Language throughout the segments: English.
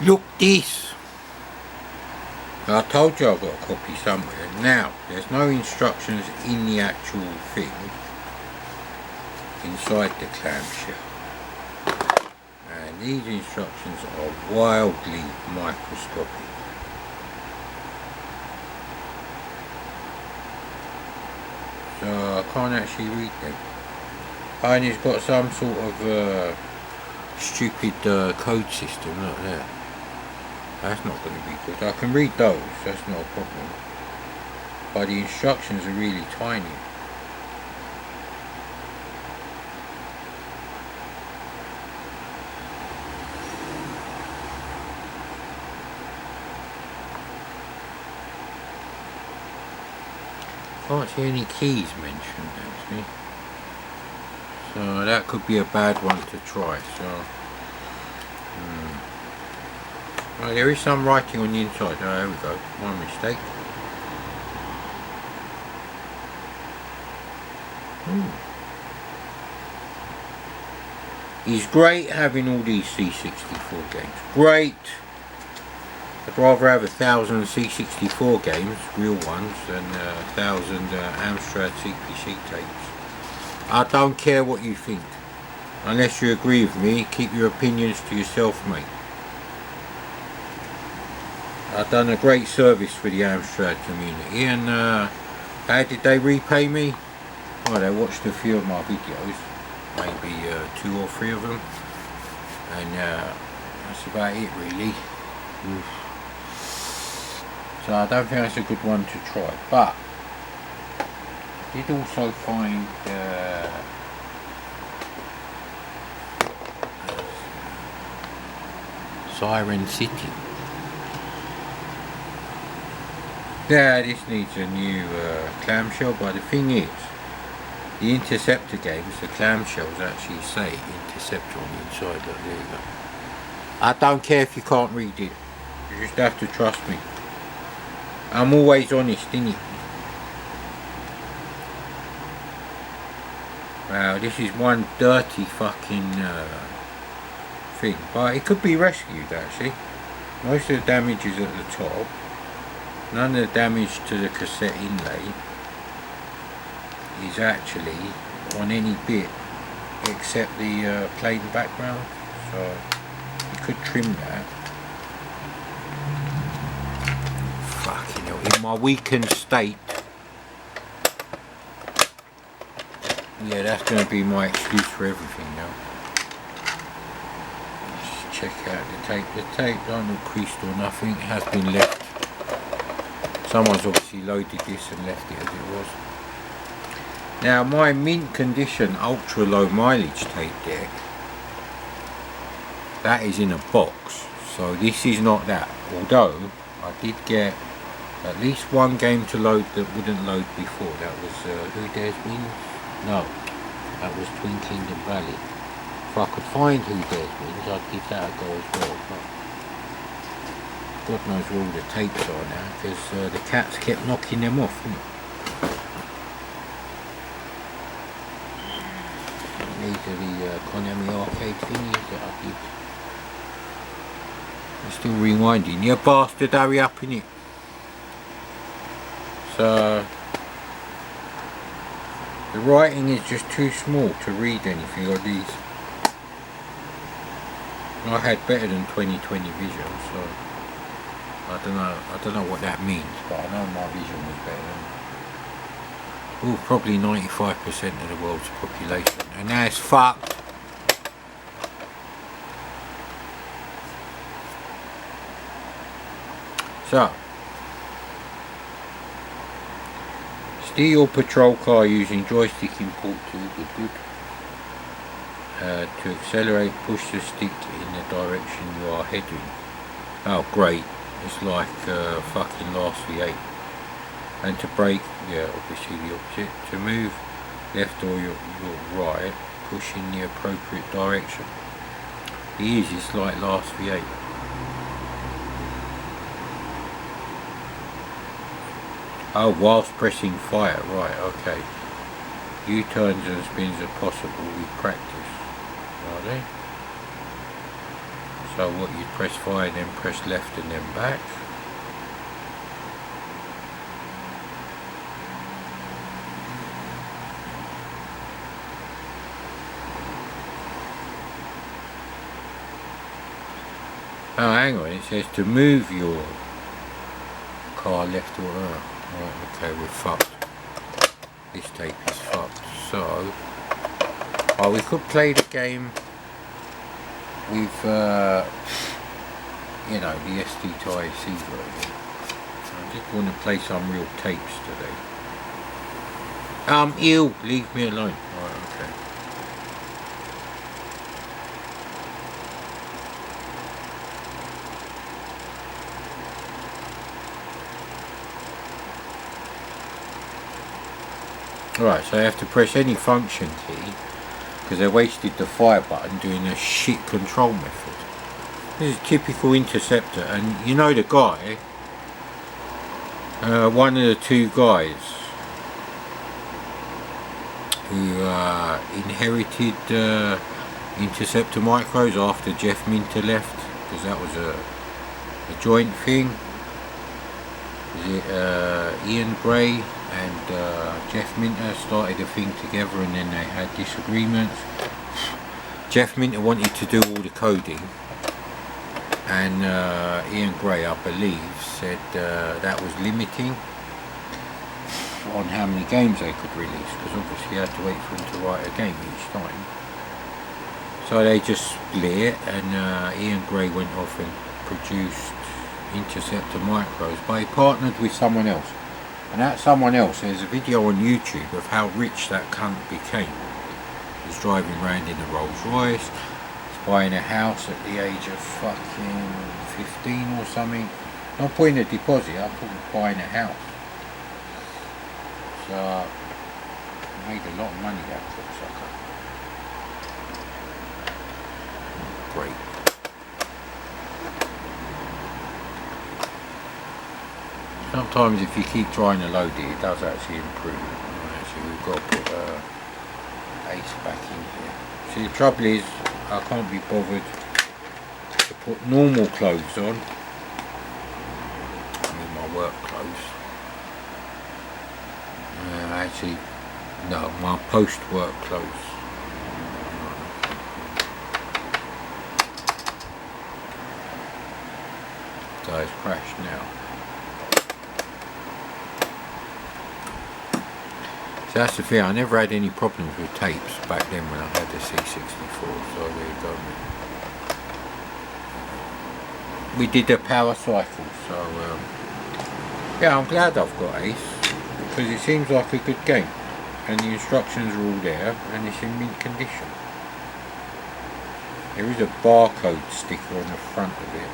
Look this! I told you I've got a copy somewhere. Now, there's no instructions in the actual thing inside the clamshell. And these instructions are wildly microscopic. So I can't actually read them. And it's got some sort of stupid code system, look there. That's not going to be good. I can read those, that's not a problem. But the instructions are really tiny. Can't see any keys mentioned actually. So that could be a bad one to try. So well, there is some writing on the inside. Oh, there we go. My mistake. It's great having all these C64 games. Great. I'd rather have 1,000 C64 games, real ones, than 1,000 Amstrad CPC tapes. I don't care what you think. Unless you agree with me, keep your opinions to yourself, mate. I've done a great service for the Amstrad community, and how did they repay me? Well, they watched a few of my videos, maybe 2 or 3 of them, and that's about it really. So I don't think that's a good one to try, but I did also find Siren City. Yeah, this needs a new clamshell, but the thing is, the Interceptor games, the clamshells actually say Interceptor on the inside, but there you go. I don't care if you can't read it, you just have to trust me. I'm always honest, innit? Wow, this is one dirty fucking thing, but it could be rescued actually. Most of the damage is at the top. None of the damage to the cassette inlay is actually on any bit except the plain background, so you could trim that. Fucking hell, in my weakened state. Yeah, that's going to be my excuse for everything now. Let's check out the tape. The tape don't look creased or nothing, it has been left. Someone's obviously loaded this and left it as it was. Now my mint condition ultra low mileage tape deck, that is in a box, so this is not that, although I did get at least one game to load that wouldn't load before. That was Who Dares Wins? No, that was Twin Kingdom Valley. If I could find Who Dares Wins, I'd give that a go as well, but God knows where all the tapes are now, because the cats kept knocking them off, didn't it? These are the Konami arcade thingies that I did. I'm still rewinding. You bastard, hurry up, innit? So the writing is just too small to read anything on these. I had better than 20/20 vision, so I don't know what that means, but I know my vision was better than probably 95% of the world's population, and now it's fucked. So steer your patrol car using joystick import 2, good. To accelerate, push the stick in the direction you are heading. Oh great, it's like fucking last V8. And to brake, yeah, obviously the opposite. To move left or your right, push in the appropriate direction. It is, it's like last V8. Oh, whilst pressing fire, right, okay. U-turns and spins are possible with practice, are they? So what, you press fire, then press left and then back. Oh, hang on, it says to move your car left or right. Right, okay, we're fucked. This tape is fucked. So, oh, we could play the game with, you know, the SD-to-IC version. I just want to play some real tapes today. Ew, leave me alone. Right, okay. Right, so I have to press any function key because they wasted the fire button doing a shit control method. This is typical Interceptor, and you know the guy, one of the two guys who inherited Interceptor micros after Jeff Minter left, because that was a joint thing. Ian Gray and Jeff Minter started a thing together, and then they had disagreements. Jeff Minter wanted to do all the coding, and Ian Gray, I believe, said that was limiting on how many games they could release, because obviously you had to wait for him to write a game each time. So they just split, and Ian Gray went off and produced Interceptor micros, but he partnered with someone else, and that someone else, there's a video on YouTube of how rich that cunt became. He was driving around in a Rolls Royce, he's buying a house at the age of fucking 15 or something, not putting a deposit, I thought he was buying a house. So made a lot of money, that cocksucker. Great. Sometimes if you keep trying to load it, it does actually improve. Actually, we've got to put Ace back in here. See, the trouble is, I can't be bothered to put normal clothes on. I mean my work clothes. Actually, no, my post-work clothes. So it's crashed now. So that's the thing, I never had any problems with tapes back then when I had the C64, so there you go. We did the power cycle, so yeah, I'm glad I've got Ace, because it seems like a good game, and the instructions are all there, and it's in mint condition. There is a barcode sticker on the front of it,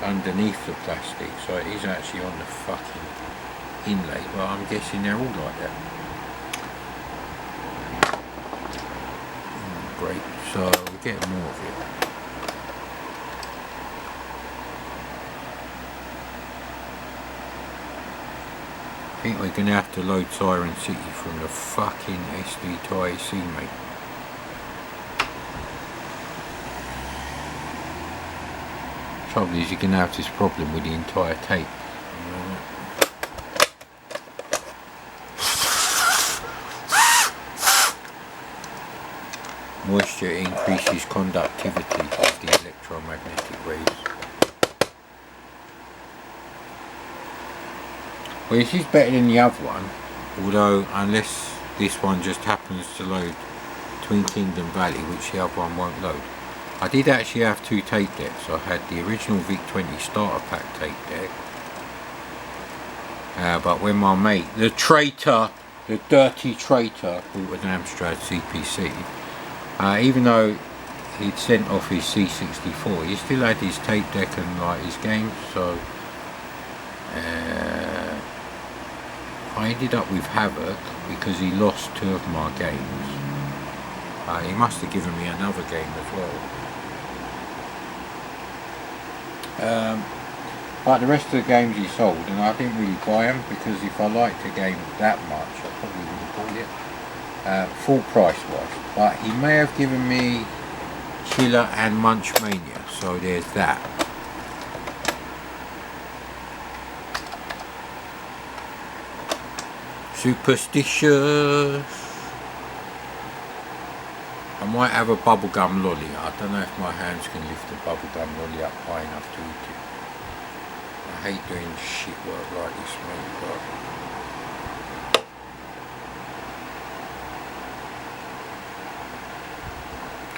underneath the plastic, so it is actually on the fucking inlay, but I'm guessing they're all like that. Great, so we're getting more of it. I think we're going to have to load Siren City from the fucking SD-to-IC, mate. Trouble is, you're going to have this problem with the entire tape. Moisture increases conductivity of the electromagnetic waves. Well, this is better than the other one, although unless this one just happens to load Twin Kingdom Valley, which the other one won't load. I did actually have two tape decks. I had the original VIC-20 starter pack tape deck, but when my mate, the traitor, the dirty traitor, bought an Amstrad CPC, even though he'd sent off his C64, he still had his tape deck and like his games, so I ended up with Havoc because he lost two of my games. He must have given me another game as well. But the rest of the games he sold, and I didn't really buy them because if I liked a game that much, I probably would have bought it full price wise. But he may have given me Killer and Munch Mania, so there's that. Superstitious. I might have a bubblegum lolly. I don't know if my hands can lift a bubblegum lolly up high enough to eat it. I hate doing shit work like this, mate, but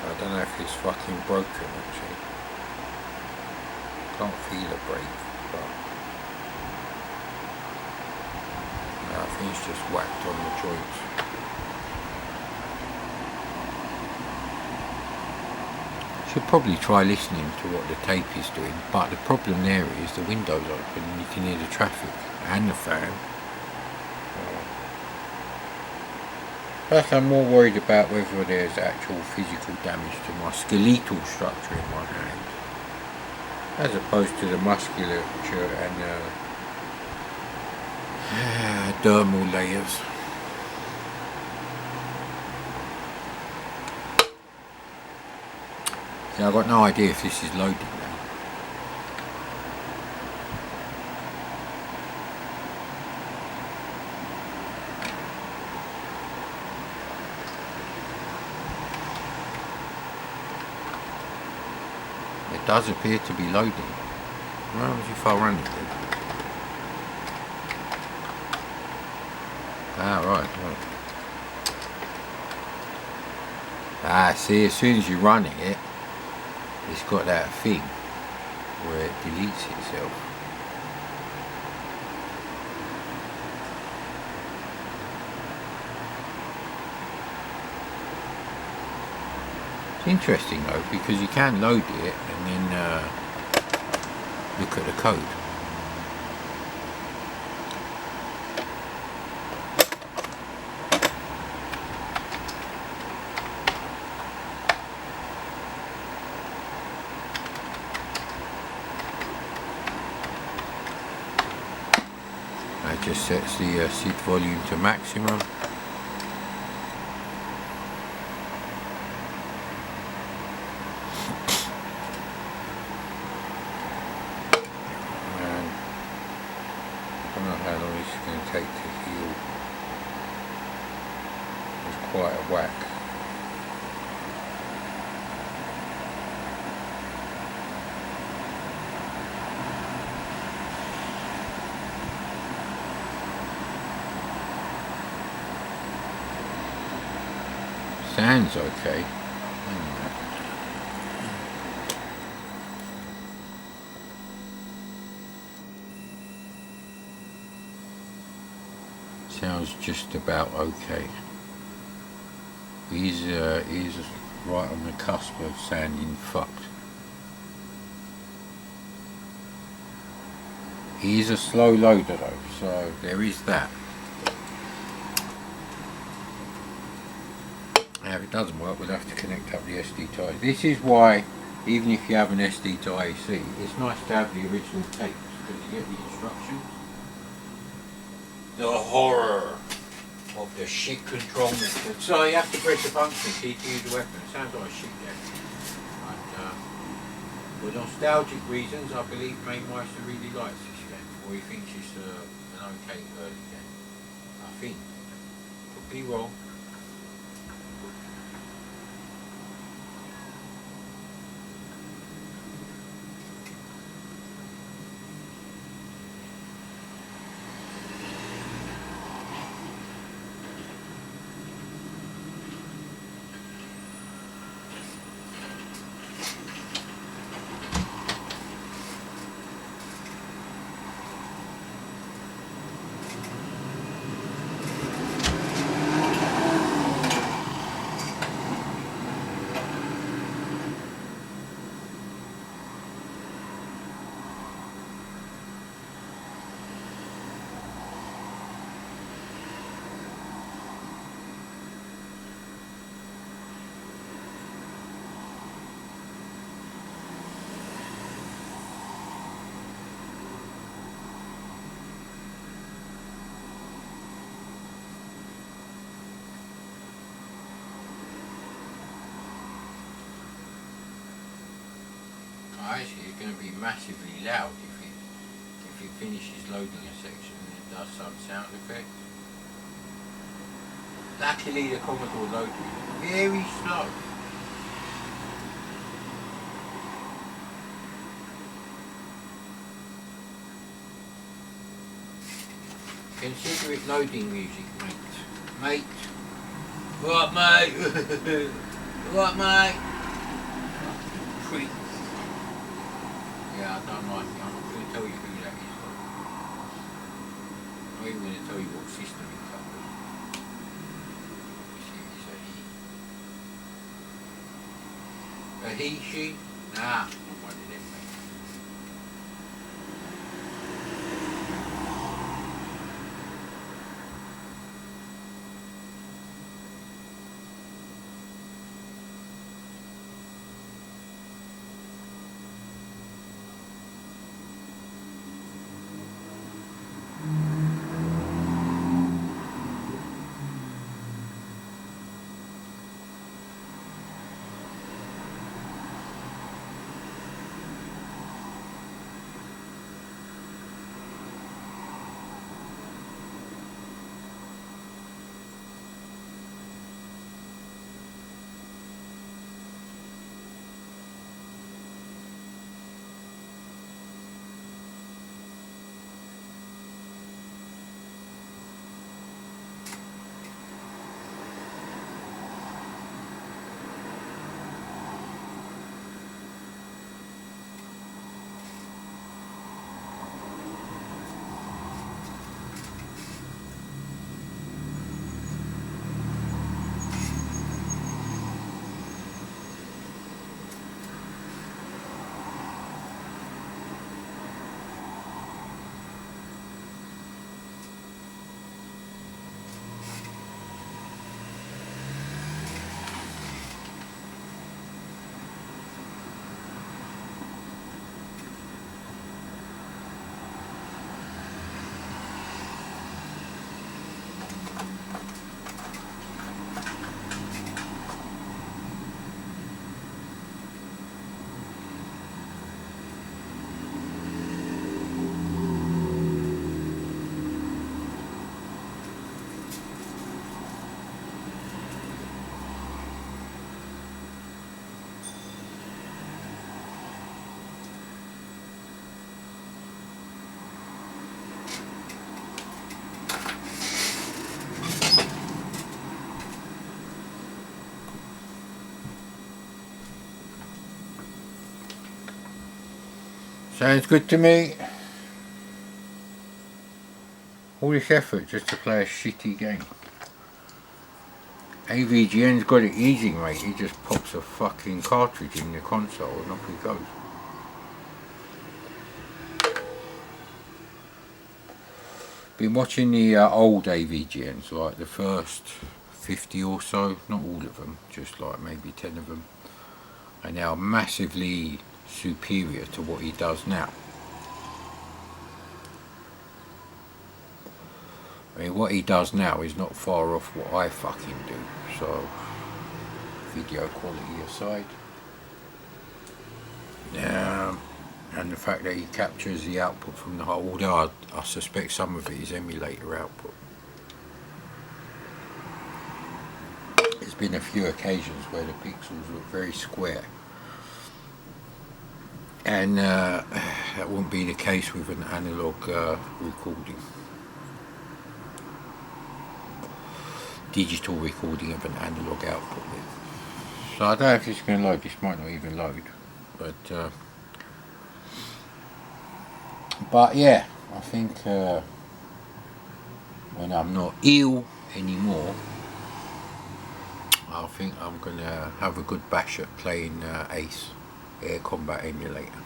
I don't know if it's fucking broken actually. Can't feel a break, but no, I think it's just whacked on the joints. Should probably try listening to what the tape is doing, but the problem there is the window's open and you can hear the traffic and the fan. Plus I'm more worried about whether there's actual physical damage to my skeletal structure in my hand, as opposed to the musculature and dermal layers. See, I've got no idea if this is loaded now. It does appear to be loading. What happens if I run it then? Ah, right. Ah, see, as soon as you run it, it's got that thing where it deletes itself. It's interesting though, because you can load it and then look at the code. That just sets the SID volume to maximum. Take to heal. It's quite a whack. Sounds okay. Sounds just about okay. He's right on the cusp of sounding fucked. He is a slow loader though, so there is that. Now if it doesn't work, we'll have to connect up the SD to IT. This is why, even if you have an SD to AC, it's nice to have the original tapes, because you get the instructions. The horror of the shit control method. So you have to press a function key to use the weapon. It sounds like a shit game. But for nostalgic reasons, I believe Mainmeister really likes this game, or he thinks it's an okay early game. I think. Could be wrong. basically it's going to be massively loud if it finishes loading a section and it does some sound effect. Luckily the Commodore loads very slow. Consider it loading music, mate. What, mate? What, mate? Freak. Yeah, I don't like it. I'm not going to tell you who that is. I'm not even going to tell you what system it covers. It's a he, she? Nah, not one of them, mate. Sounds good to me. All this effort just to play a shitty game. AVGN's got it easy, mate. He just pops a fucking cartridge in the console and off he goes. Been watching the old AVGNs, like the first 50 or so, not all of them, just like maybe 10 of them, and they are massively superior to what he does now. I mean, what he does now is not far off what I fucking do, so video quality aside. And the fact that he captures the output from the whole, although I suspect some of it is emulator output. There's been a few occasions where the pixels look very square. And that wouldn't be the case with an analog recording. Digital recording of an analog output. So I don't know if it's going to load. This might not even load. But yeah, I think when I'm not ill anymore, I think I'm going to have a good bash at playing Ace, Air Combat Emulator.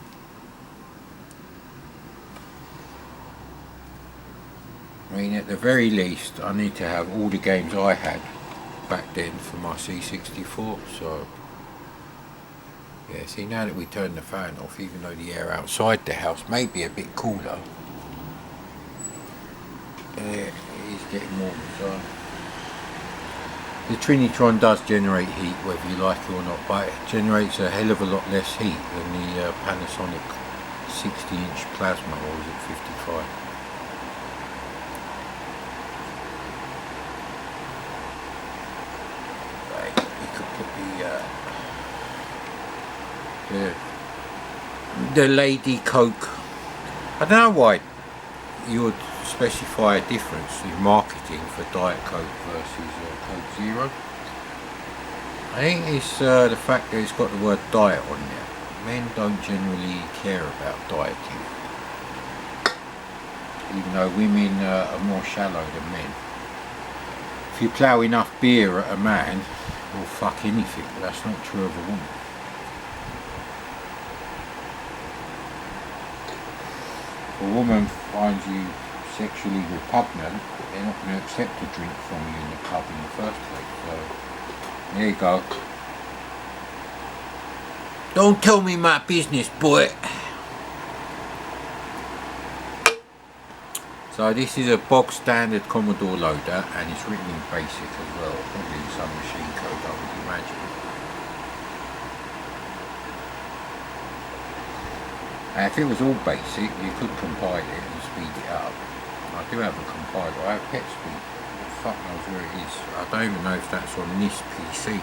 I mean, at the very least, I need to have all the games I had back then for my C64, so yeah, see, now that we turned the fan off, even though the air outside the house may be a bit cooler, it is getting warm, so The Trinitron does generate heat whether you like it or not, but it generates a hell of a lot less heat than the Panasonic 60-inch plasma, or is it 55? Right, you could put the Lady Coke. I don't know why you would specify a difference in marketing for Diet Coke versus Coke Zero. I think it's the fact that it's got the word diet on there. Men don't generally care about dieting, even though women are more shallow than men. If you plough enough beer at a man, he'll fuck anything, but that's not true of a woman. If a woman finds you sexually repugnant, they're not going to accept a drink from you in the pub in the first place. So there you go. Don't tell me my business, boy. So this is a bog standard Commodore loader, and it's written in BASIC as well, probably in some machine code I would imagine. And if it was all BASIC, you could compile it and speed it up. I do have a compiler. I have pet speed. Fuck knows where it is. I don't even know if that's on this PC.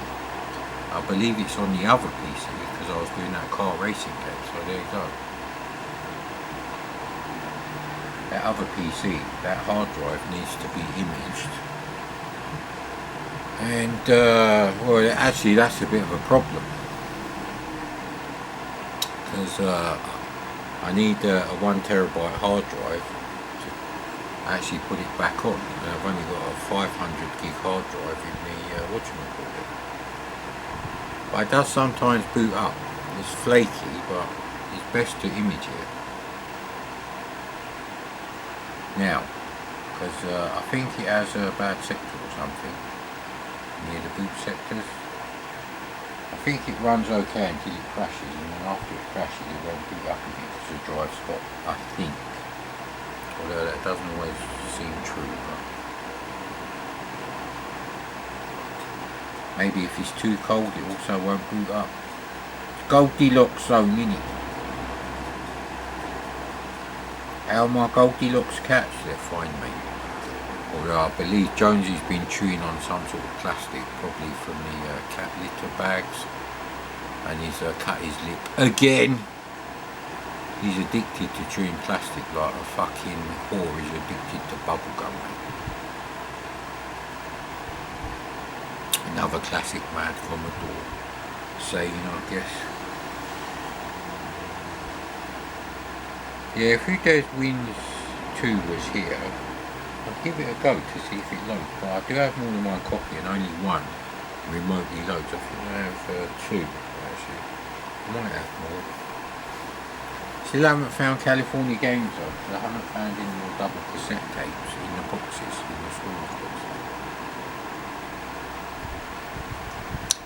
I believe it's on the other PC because I was doing that car racing game. So there you go. That other PC, that hard drive needs to be imaged. And well, actually, that's a bit of a problem because I need a 1 terabyte hard drive actually put it back on, and I've only got a 500 gig hard drive in the whatchamacallit. But it does sometimes boot up. It's flaky, but it's best to image it now, because I think it has a bad sector or something near the boot sectors. I think it runs okay until it crashes, and then after it crashes it won't boot up again because the drive's got, I think. Although that doesn't always seem true, but maybe if it's too cold it also won't boot up. It's Goldilocks zone, innit? How my Goldilocks cats, they're fine, mate. Although I believe Jonesy's been chewing on some sort of plastic, probably from the cat litter bags, and he's cut his lip again. He's addicted to chewing plastic like a fucking whore is addicted to bubblegum. Another classic mad Commodore saying, I guess. Yeah, if Ude's Wins 2 was here, I'd give it a go to see if it loads. But I do have more than one copy and only one remotely loads. I think I have 2 actually. I might have more. Still haven't found California games though, because I haven't found any more double cassette tapes in the boxes, in the storage boxes.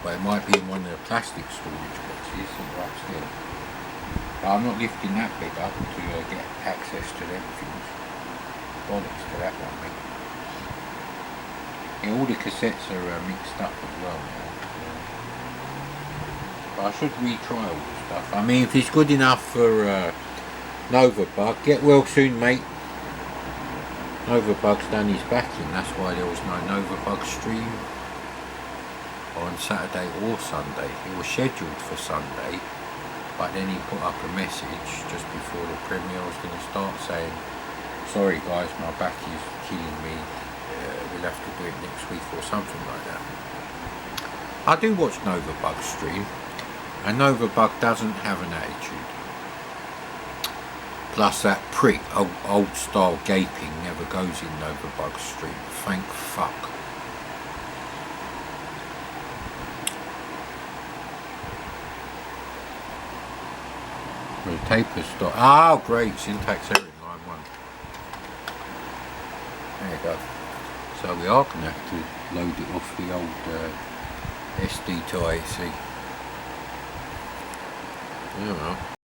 But it might be in one of the plastic storage boxes that are upstairs. But I'm not lifting that bit up to get access to them things. Bollocks to that one, mate. Yeah, all the cassettes are mixed up as well now. But I should retry all the stuff. I mean, if it's good enough for Novabug, get well soon, mate. Novabug's done his backing, that's why there was no Novabug stream on Saturday or Sunday. It was scheduled for Sunday, but then he put up a message just before the premiere was going to start saying, sorry guys, my back is killing me, we'll have to do it next week or something like that. I do watch Novabug's stream, and Novabug doesn't have an attitude. Plus that prick, old style gaping never goes in Novabug's stream, thank fuck. The taper's stopped. Oh great, syntax error in line 1. There you go. So we are going to have to load it off the old SD to AC. I don't know.